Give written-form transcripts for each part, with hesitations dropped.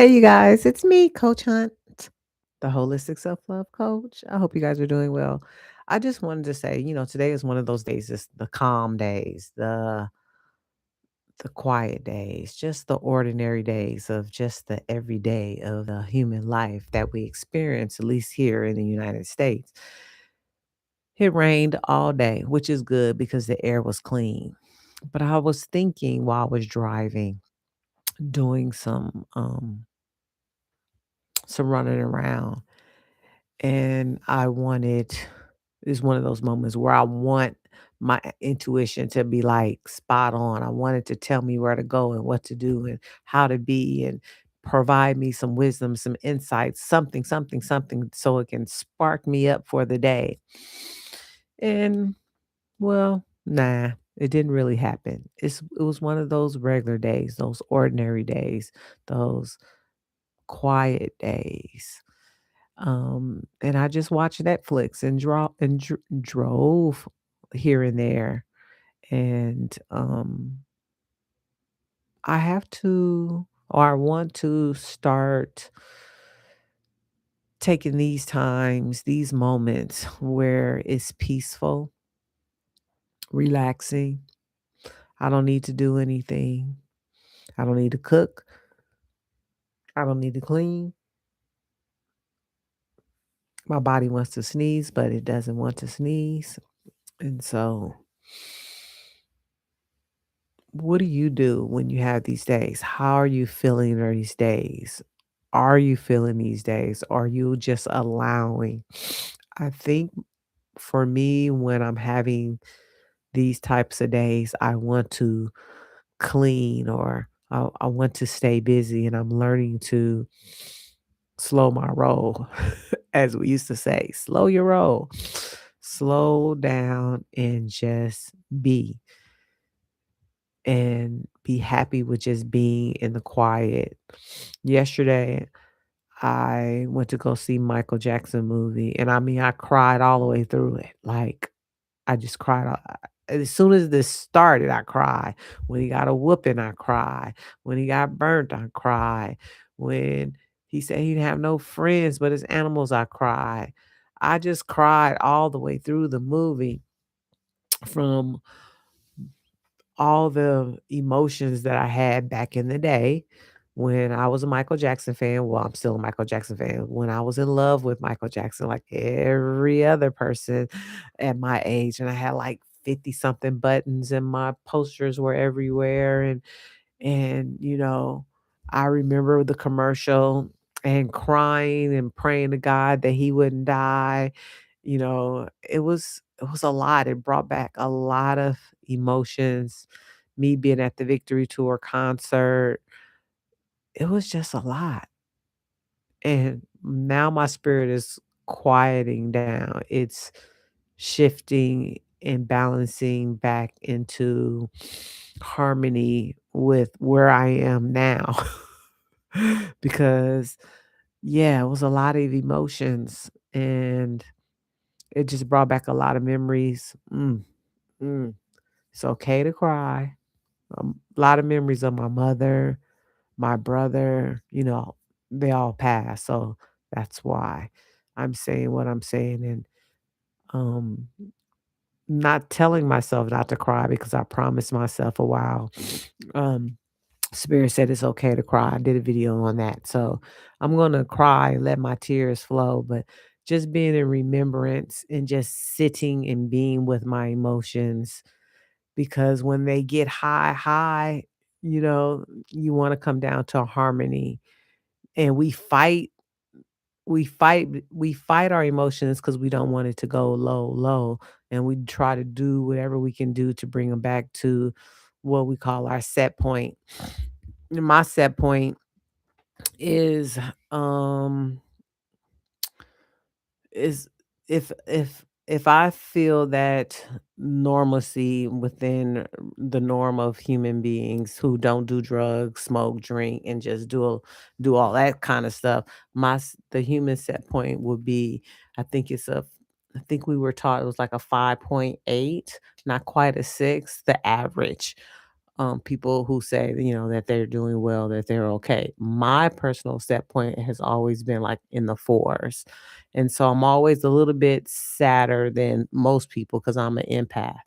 Hey, you guys, it's me, Coach Hunt, the holistic self love coach. I hope you guys are doing well. I just wanted to say, today is one of those days, it's the calm days, the quiet days, just the ordinary days of just the everyday of the human life that we experience, at least here in the United States. It rained all day, which is good because the air was clean. But I was thinking while I was driving, doing some running around. And I wanted it's one of those moments where I want my intuition to be like spot on. I wanted to tell me where to go and what to do and how to be and provide me some wisdom, some insights, something, so it can spark me up for the day. And well, nah, it didn't really happen. It was one of those regular days, those ordinary days, those quiet days. And I just watched Netflix and drove here and there. And I have to, or I want to start taking these times, these moments where it's peaceful, relaxing. I don't need to do anything. I don't need to cook. I don't need to clean. My body wants to sneeze, but it doesn't want to sneeze. And so what do you do when you have these days? How are you feeling during these days? Are you feeling these days? Are you just allowing? I think for me, when I'm having these types of days, I want to clean or I want to stay busy, and I'm learning to slow my roll, as we used to say, slow your roll, slow down and just be. And be happy with just being in the quiet. Yesterday, I went to go see Michael Jackson movie, and I mean, I cried all the way through it. Like, I just cried. As soon as this started, I cried. When he got a whooping, I cried. When he got burnt, I cried. When he said he didn't have no friends but his animals, I cried. I just cried all the way through the movie from all the emotions that I had back in the day when I was a Michael Jackson fan. Well, I'm still a Michael Jackson fan. When I was in love with Michael Jackson, like every other person at my age, and I had like 50 something buttons and my posters were everywhere. And I remember the commercial and crying and praying to God that he wouldn't die. It was a lot. It brought back a lot of emotions. Me being at the Victory Tour concert, it was just a lot. And now my spirit is quieting down. It's shifting and balancing back into harmony with where I am now. Because, yeah, it was a lot of emotions and it just brought back a lot of memories. Mm. It's okay to cry. A lot of memories of my mother, my brother, they all passed. So that's why I'm saying what I'm saying and um not telling myself not to cry because I promised myself a while. Um Spirit said it's okay to cry. I did a video on that. So I'm going to cry and let my tears flow, but just being in remembrance and just sitting and being with my emotions because when they get high, you want to come down to harmony and we fight our emotions because we don't want it to go low, and we try to do whatever we can do to bring them back to what we call our set point. My set point is um is if I feel that normalcy within the norm of human beings who don't do drugs, smoke, drink, and just do all that kind of stuff, the human set point would be, I think we were taught it was like a 5.8, not quite a 6, the average. people who say, that they're doing well, that they're okay. My personal set point has always been like in the fours. And so I'm always a little bit sadder than most people because I'm an empath.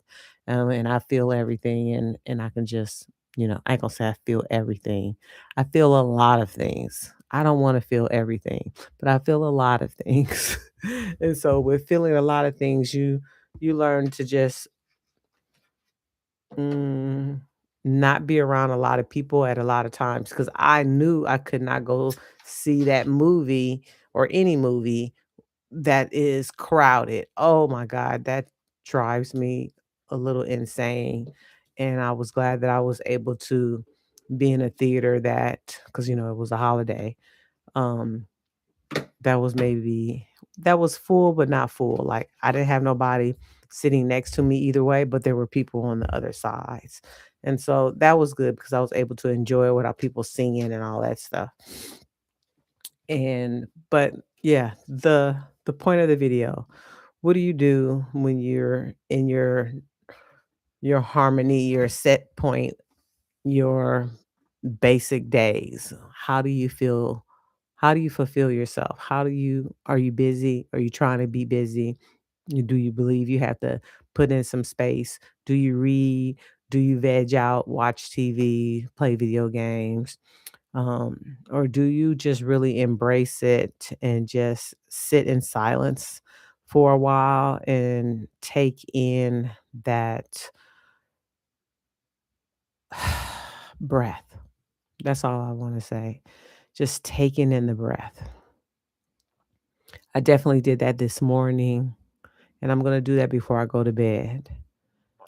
And I feel everything and I can just, I ain't gonna say I feel everything. I feel a lot of things. I don't want to feel everything, but I feel a lot of things. And so with feeling a lot of things, you learn to just Mm, not be around a lot of people at a lot of times because I knew I could not go see that movie or any movie that is crowded. Oh my God, that drives me a little insane. And I was glad that I was able to be in a theater that, because, it was a holiday. Um, that was maybe that was full, but not full. Like, I didn't have nobody sitting next to me either way, but there were people on the other sides. And so that was good because I was able to enjoy it without people singing and all that stuff. And but yeah, the point of the video, what do you do when you're in your harmony, your set point, your basic days? How do you feel? How do you fulfill yourself? Are you busy? Are you trying to be busy? Do you believe you have to put in some space? Do you read? Do you veg out, watch TV, play video games? Or do you just really embrace it and just sit in silence for a while and take in that breath? That's all I want to say. Just taking in the breath. I definitely did that this morning, and I'm going to do that before I go to bed.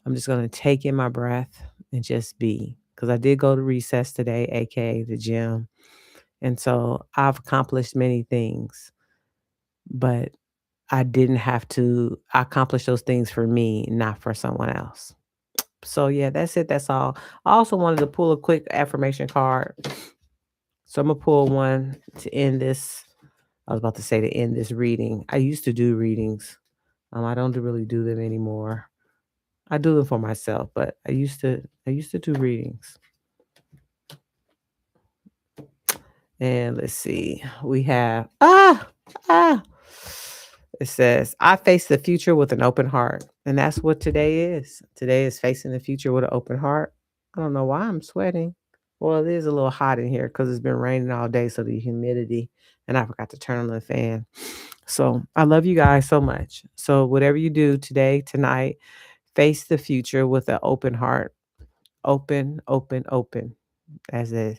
I'm just going to take in my breath and just be. Because I did go to recess today, aka the gym. And so I've accomplished many things, but I didn't have to accomplish those things for me, not for someone else. So yeah, that's it. That's all. I also wanted to pull a quick affirmation card. So I'm gonna pull one to end this. I was about to say to end this reading. I used to do readings. I don't really do them anymore. I do them for myself, but I used to do readings. And let's see. We have ah it says, I face the future with an open heart. And that's what today is. Today is facing the future with an open heart. I don't know why I'm sweating. Well, it is a little hot in here because it's been raining all day. So the humidity, and I forgot to turn on the fan. So I love you guys so much. So whatever you do today, tonight, face the future with an open heart. Open, open, open. As a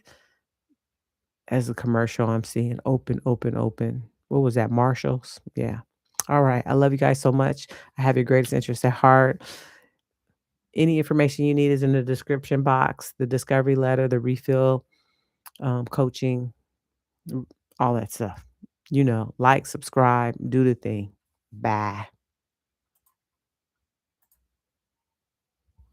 commercial I'm seeing. Open, open, open. What was that? Marshalls? Yeah. All right. I love you guys so much. I have your greatest interest at heart. Any information you need is in the description box, the discovery letter, the refill, coaching, all that stuff. Like, subscribe, do the thing. Bye.